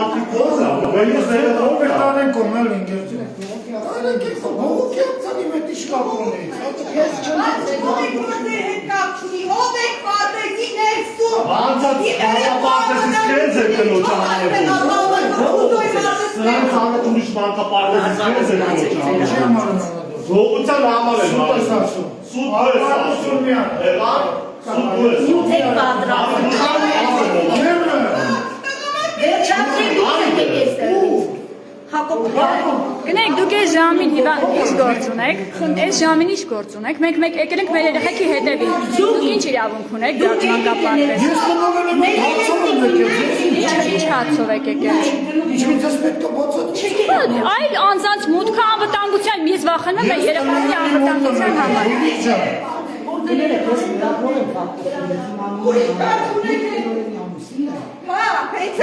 մարդիկ ո՞րն է, ես ով է տանեն կոմել ինգերձ։ Բողոքի ապցանի մետ իշկապ ունի։ Ես ով եք պատեցի ներսում։ Բանցած մանկապարտեզից քեզ է կնոջ հանել։ Սրանք հանել ուրիշ մանկապարտեզից քեզ է կնոջ հանել։ Գողության համար են ասում։ Սուտ ես ասում։ Սուտ ես։ Ինչ եք պատրաստ։ Վերջացրի դուք եք էստեղից։ Գնեք դուք այս ժամին ինչ գործ ունեք, այս ժամին ինչ գործ ունեք, մենք եկել ենք մեր երեխեքի հետևին, դուք ինչ իրավունք ունեք, դրած մանկապարտեզ։ Ես նովել եմ հացով եմ եկել։ Ինչ հացով եք եկել։ Ինչպես պետք է բացատրել։ Այլ անձանց մուտքը անվտանգության, ես վախենում եմ երեխաների անվտանգության համար։ Հա, փեյց։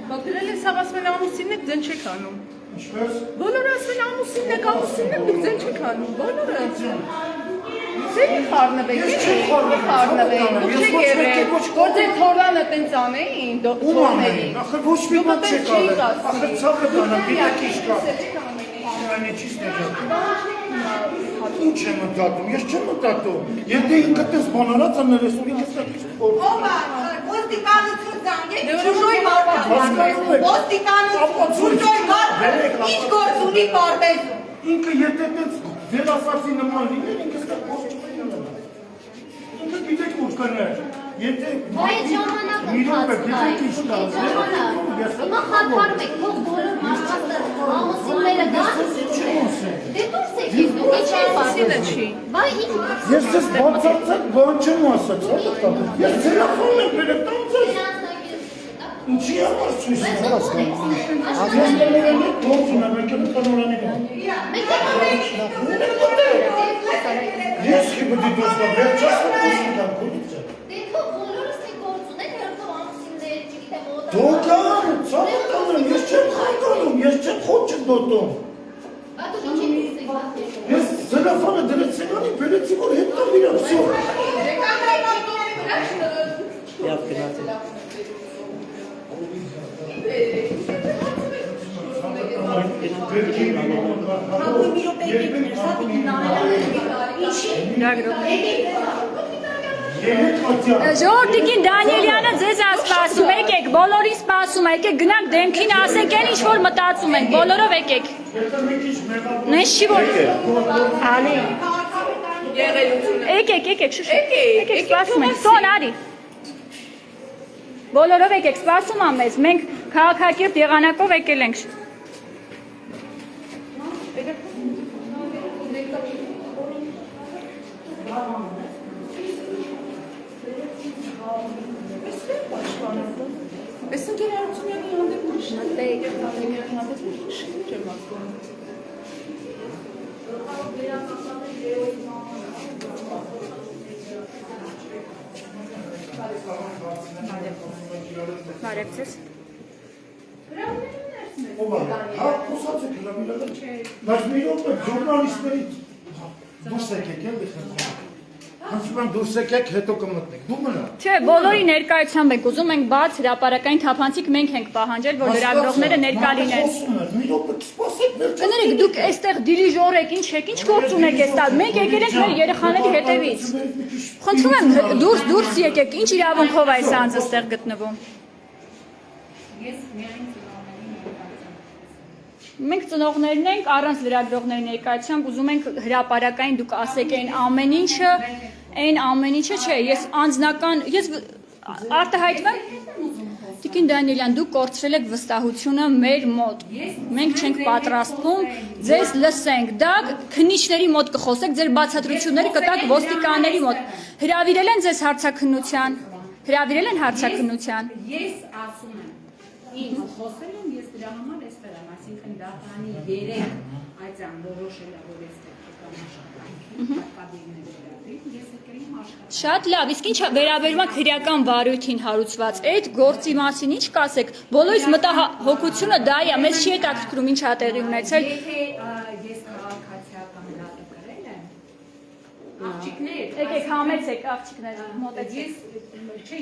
Բակրել ես ասվել ամուսինն եք ձեն չեք անում։ Ինչպես։ Բոլորը ասվել ամուսինն եք դուք ձեն չեք անում, բոլորը։ Ձենի խառնվեք, դուք չեք եղել, որ ձեր թորանը տենց անեին, թորներին։ Ախր ոչ մի բան չեք արել, ախր ծաղը տանը, գիտեք ինչ կա։ Ամենի չիս ներգատում։ Ինչ եմ մտատում, ես չեմ մտատում։ Եթե ինքդ ես բանարած անել ես, ուրի կստակ ինչ որ։ Ով է, ոստիկանություն զանգեք, չուժոյ մարդը։ Ոստիկանություն, չուժոյ մարդը, ինչ գործ ունի պարտեզում։ Ինքը եթե տենց վերասացի նման լիներ, ինքը ստակ ոչ չպետք է։ Ինքը գիտեք որ կներ, եթե Այդ ժամանակը Հիմա խաթարում եք, թող բոլոր մարդկանց ամուսինները գան։ Դե դուրս եք ես դուք ինչ եք պատասխանում։ Բայ ինչ։ Ես ձեզ բացարձակ բան չեմ ասած, ես տելեֆոն եմ բերել տանձես։ Ինչի համար ցույց հասկանում։ Ես ներերն եք գործ ունեմ, եք եմ տնորանի գան։ Ես չի բդի դուրս գա, վերջասն դուրս գան, քունից է։ Դե թող բոլորս եք գործ ունեք, հերթով ամուսիններ, չգիտեմ ոտը։ Դոկան, ծաղը տանում, ես չեմ խայկանում, ես չեմ խոտ չդոտում։ Բա դուք ինչ եք ասել։ Ես տելեֆոնը դրեց սեղանի, բերեցի որ հետ տամ իրան, վсё։ Եվ գնացել։ Ժողովրդիկին Դանիելյանը ձեզ սպասում, եկեք, բոլորին սպասում, եկեք, գնանք դեմքին ասենք, այն ինչ որ մտածում ենք, բոլորով եկեք։ Նես չի որ ալի։ Եկեք, շուշ։ Եկեք, սպասում ենք, սոն արի։ Բոլորով եկեք, սպասում ա մեզ, մենք քաղաքակիրթ եղանակով եկել ենք։ Ես ընկերությունների հանդեպ ուրիշ հանդեպ ուրիշ չեմ ասում։ Բարևձեզ։ Ով է, հա, խոսած եք հրավիրել եք, բայց մի րոպե ժուրնալիստների դուրս եկեք, էլի խնդրում։ Հանցման դուրս եկեք, հետո կմտնեք, դու մնա։ Չէ, բոլորի ներկայությամբ ենք ուզում ենք բաց հրապարակային թափանցիկ մենք ենք պահանջել, որ լրագրողները ներկա լինեն։ Մի րոպե սպասեք, վերջ։ Կներեք, դուք այստեղ դիրիժոր եք, ինչ եք, ինչ գործ ունեք այստեղ։ Մենք եկել ենք մեր երեխաների հետևից։ Խնդրում եմ, դուրս եկեք, ինչ իրավունքով է այս անձը այստեղ գտնվում։ Մենք ծնողներն ենք, առանց լրագրողների ներկայությամբ ուզում ենք հրապարակային դուք ասեք այն ամեն ինչը չէ, ես անձնական, ես արտահայտվեմ, Տիկին Դանիելյան, դուք կորցրել եք վստահությունը մեր մոտ, մենք չենք պատրաստվում, ձեզ լսենք, դա քննիչների մոտ կխոսեք, ձեր բացատրությունները կտակ ոստիկանների մոտ, հրավիրել են ձեզ հարցաքննության, Ես ասում եմ, ինձ խոսել եմ, ես դրա համար էստեղ եմ, այսինքն դատարանի 3 այցան որոշել է, որ էստեղ կկամ աշխատանքի, պատկաբիրներ վերաբերին, ես եկել եմ աշխատանքի։ Շատ լավ, իսկ ինչ վերաբերում եք քրեական վարույթին հարուցված, այդ գործի մասին ինչ կասեք, բոլորիս մտահոգությունը դա է, մեզ չի հետաքրքրում ինչ ա տեղի ունեցել։ Եթե ես քաղաքացիական դատը կրել եմ, աղջիկներ։ Եկեք համեցեք աղջիկներ, մոտեցեք։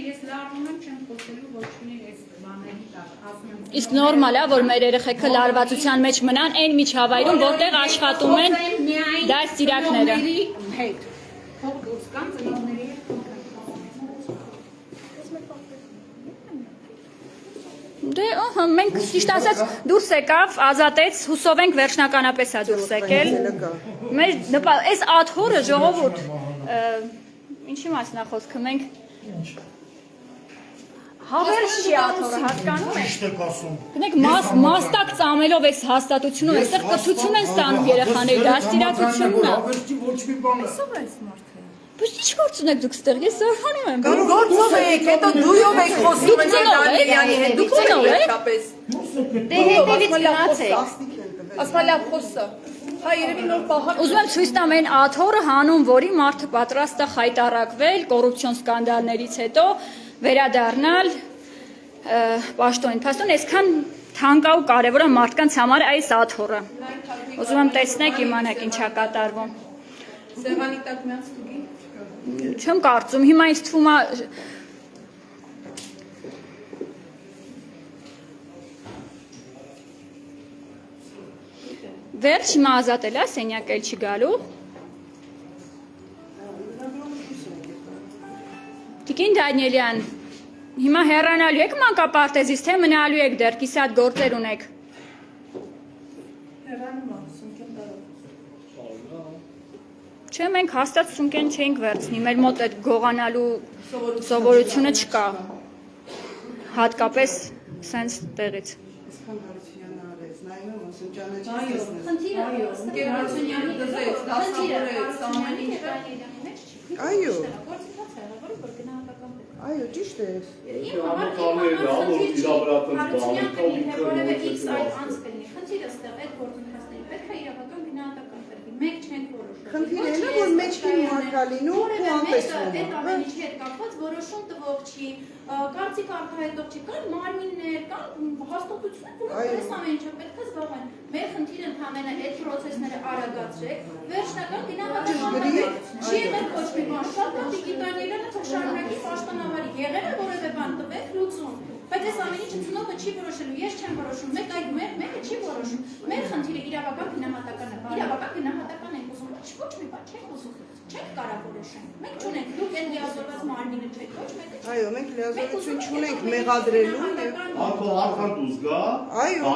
Ես լարվում եմ, չեմ խոսելու ոչ մի այս բաների տակ, ասում եմ։ Իսկ նորմալ է, որ մեր երեխեքը լարվածության մեջ մնան այն միջավայրում, որտեղ աշխատում են դաստիարակները։ Հետ։ Փող դուրս կան ծնողների հետ։ Դե, մենք ճիշտ ասած դուրս եկավ, ազատեց, հուսով ենք վերջնականապես է դուրս եկել։ Մեր այս աթոռը ժողովուրդ, ինչի մասն է խոսքը, մենք հավերժ չի աթոռը, հասկանում եք։ Ճիշտ եք ասում։ Գնեք մաստակ ծամելով այս հաստատությունով, այստեղ կրթություն են ստանում երեխաները, դաստիարակությունն է։ Հավերժի ոչ մի բան է։ Բայց ի՞նչ գործ ունեք դուք ստեղ, ես զարմանում եմ։ Գործով եք, հետո դույով եք խոսում եք Դանիելյանի հետ, դուք եք վերջապես։ Դե հետևից գնացեք։ Ասմալավ խոսը։ Հա երևի նոր պահակ։ Ուզում եմ ցույց տամ այն աթոռը հանուն, որի մարդը պատրաստ է խայտարակվել կոռուպցիոն սկանդալներից հետո վերադառնալ պաշտոնին։ Փաստորեն այսքան թանկա ու կարևոր է մարդկանց համար այս աթոռը։ Ուզում եմ տեսնեք, իմանաք ինչ է կատարվում։ Սեղանի տակ միած ստուգի։ Չեմ կարծում, հիմա ինձ թվում է վերջ հիմա ազատել է, սենյակ էլ չի գալու։ Տիկին Դանիելյան, հիմա հեռանալու եք մանկապարտեզից, թե մնալու եք դեռ, կիսատ գործեր ունեք։ Չէ, մենք հաստատ սունկեն չենք վերցնի, մեր մոտ այդ գողանալու սովորությունը չկա, հատկապես սենց տեղից։ Ընկերությունյանը դրեց, դասավորեց, ամեն ինչ։ Այո, ճիշտ է։ Իմ համար Մենք չենք որոշում։ Խնդիրը է, որ մեջքին մարգալինու ու անտեսվում։ Այդ ամեն ինչի հետ կապված որոշում տվող չի, կարծիք արտահայտող չի, կան մարմիններ, կան հաստատություններ, որոնք այս ամեն ինչը պետք է զբաղեն։ Մեր խնդիրը ընդհանրապես այդ process-ները արագացրեք, վերջնական գնահատականներ չի եղել ոչ մի բան, շատ լավ դիգիտալները թող շարունակի պաշտոնավարի, եղել է որևէ բան տվեք լուծում։ Բայց այս ամեն ինչը ծնողը չի որոշելու, ես չեմ որոշում, մեկը չի որոշում։ Մեր խնդիրը իրավական գնահատականն է։ Իրավական գնահատական ենք ուզում, ոչ մի բան չենք ուզում։ Չենք կարող որոշենք։ Մենք չունենք, դուք այն լիազորված մարմինը չեք, ոչ մեկը չի։ Այո, մենք լիազորություն չունենք մեղադրելու եւ Արքան դուզ գա։ Այո,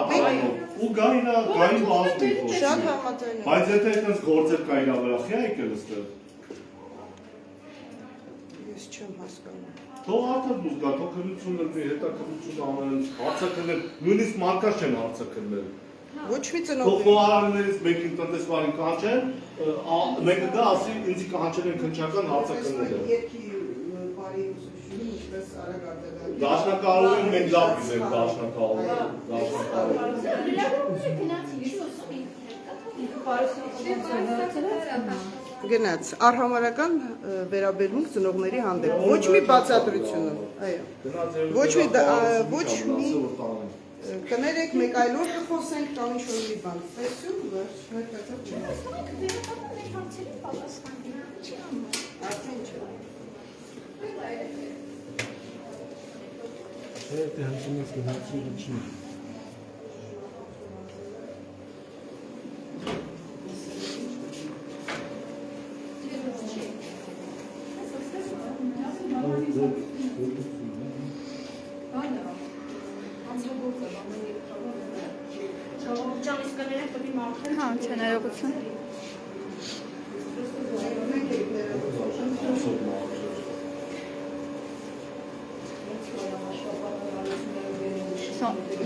ու գա իրա գային բազդի։ շատ համաձայն եմ։ Բայց եթե այդպես գործեր կա իրա վրա, խի եկել ստեղ։ Ես չեմ հասկանում։ Թող արդեն դուզ գա, թող քննություն լրբի, հետաքննություն անեն, հարցակրնել, նույնիսկ մարկաշ չեն հարցակրնել։ Ոչ մի Թող ծնող։ խոհարարներից մեկին տնտեսվարին կանչեն, մեկը գա ասի ինձ կանչել են քննչական հարցակրները։ Երկի բարի ուսուցչուհի ինչպես արագ արտադրել։ Դաշնակահարում մենք լավ գիտենք դաշնակահարում։ Գնաց արհամարական վերաբերմունք ծնողների հանդեպ։ Ոչ մի բացատրություն։ Այո։ Ոչ մի կներեք մեկ այլոր կխոսենք կամ ինչ-որ մի բան։ Տեսություն, վերջ, Հա, չներողություն։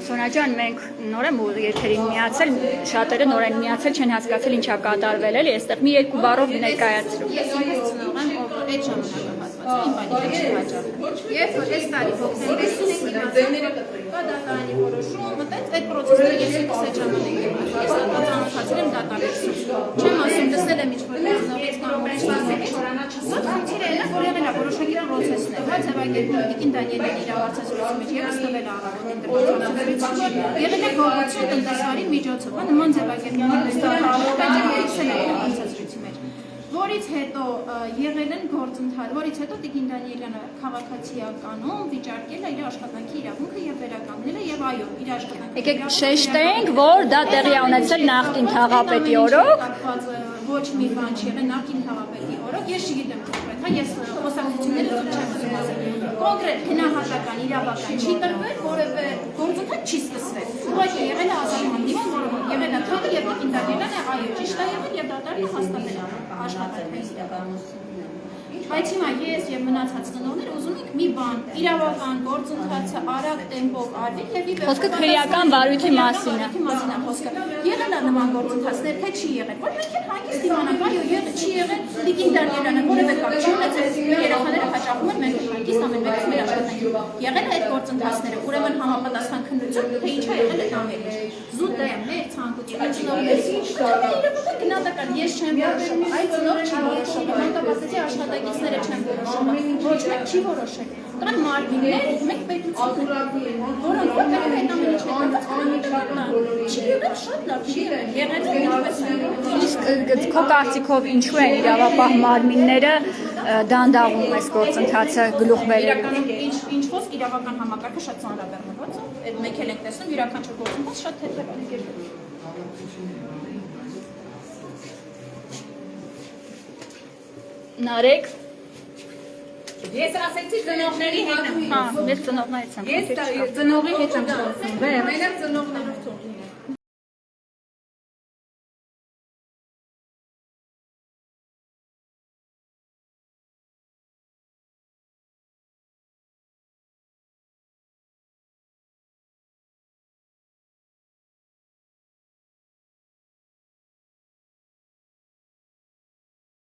Սոնա ջան, մենք նոր եմ եթերին միացել, շատերը նոր են միացել, չեն հասկացել ինչա կատարվել, էլի, այստեղ մի երկու բառով ներկայացրու։ Ես ինքս ծնող եմ, ով այդ ժամանակահատվածը իմ բանի չի հաջողվում։ Երբ որ այս տարի ողջերից ենք իմացել, կա դատարանի որոշում, մտած այդ process-ը ես ինքս այդ ժամանակ եմ արել։ Ես ծանոթացել եմ դատարանից։ Չեմ ասում, դասել եմ ինչ-որ ծնողից կամ մոմենտից չորանա չասա։ Խնդիրը այն է, որ եղել է որոշակի process-ն է։ Հա ձևակերպումը Տիկին Դանիելյանի իրավարցազրույցի մեջ եւս տվել առավոտին դրվագործությունից։ Եղել է գողություն տնտեսվարի միջոցով, նման ձևակերպումներ ստացվել, բայց ֆիքսել է իրավարցազրույցի մեջ։ որից հետո եղել են գործընթաց, որից հետո Տիկին Դանիելյանը քաղաքացիականում վիճարկել է իր աշխատանքի իրավունքը եւ վերականգնել է եւ այո, իր աշխատանքի։ Եկեք շեշտենք, որ դա տեղի է ունեցել նախկին թաղապետի օրոք։ Ոչ մի բան չի եղել նախկին թաղապետի օրոք, ես չգիտեմ կոնկրետ, հա, ես խոսակցությունները չեմ ուզում ասել։ Կոնկրետ գնահատական իրավական չի տրվել, որևէ գործընթաց չի սկսվել։ Ուղղակի եղել է ազատ հանդիպում, որը եղել է թողը եւ Տիկին Դանիելյանը այո, ճիշտ է եղել եւ դատարանը հաստատել է աշխատանքային իրականություն։ Բայց հիմա ես եւ մնացած ծնողները ուզում ենք մի բան, իրավական գործընթացը արագ տեմպով արվի եւ ի վերջո Խոսքը քրեական վարույթի մասին է։ Խոսքը եղել է նման գործընթացներ, թե չի եղել։ Որ մենք էլ հանգիստ իմանանք, այո, չի եղել Տիկին Դանիելյանը, որևէ կապ չի ունեցել, երեխաները հաճախում են մենք հանգիստ ամեն մեկս մեր աշխատանքի։ Եղել է այդ գործընթացները, ուրեմն համապատասխան քննություն, թե ինչ է եղել այդ ամենը։ Զուտ է մեր ցանկությունը ծնողների։ Իրավական գնահատական ես չեմ որոշում, այդ ծնող չի որոշում, մանկաբարձի աշխատակիցները չեն որոշում, ոչ մեկ չի որոշել։ Կան մարմիններ, մեկ պետություն, որոնք պետք է այդ ամենը չեն չի եղել շատ լավ, չի եղել ինչպես Իսկ քո կարծիքով ինչու են իրավապահ մարմինները դանդաղում այս գործընթացը գլուխ բերել։ Ինչ խոսք իրավական համակարգը շատ ծանրաբեռնված է, այդ մենք էլ ենք տեսնում յուրաքանչյուր գործընթաց շատ թեթև է։ Նարեկ Ես ասեցի ծնողների հետ եմ։ Հա, ես ծնողներից եմ։ Ես ծնողի հետ եմ խոսում։ Մենակ ծնողներով թողնի։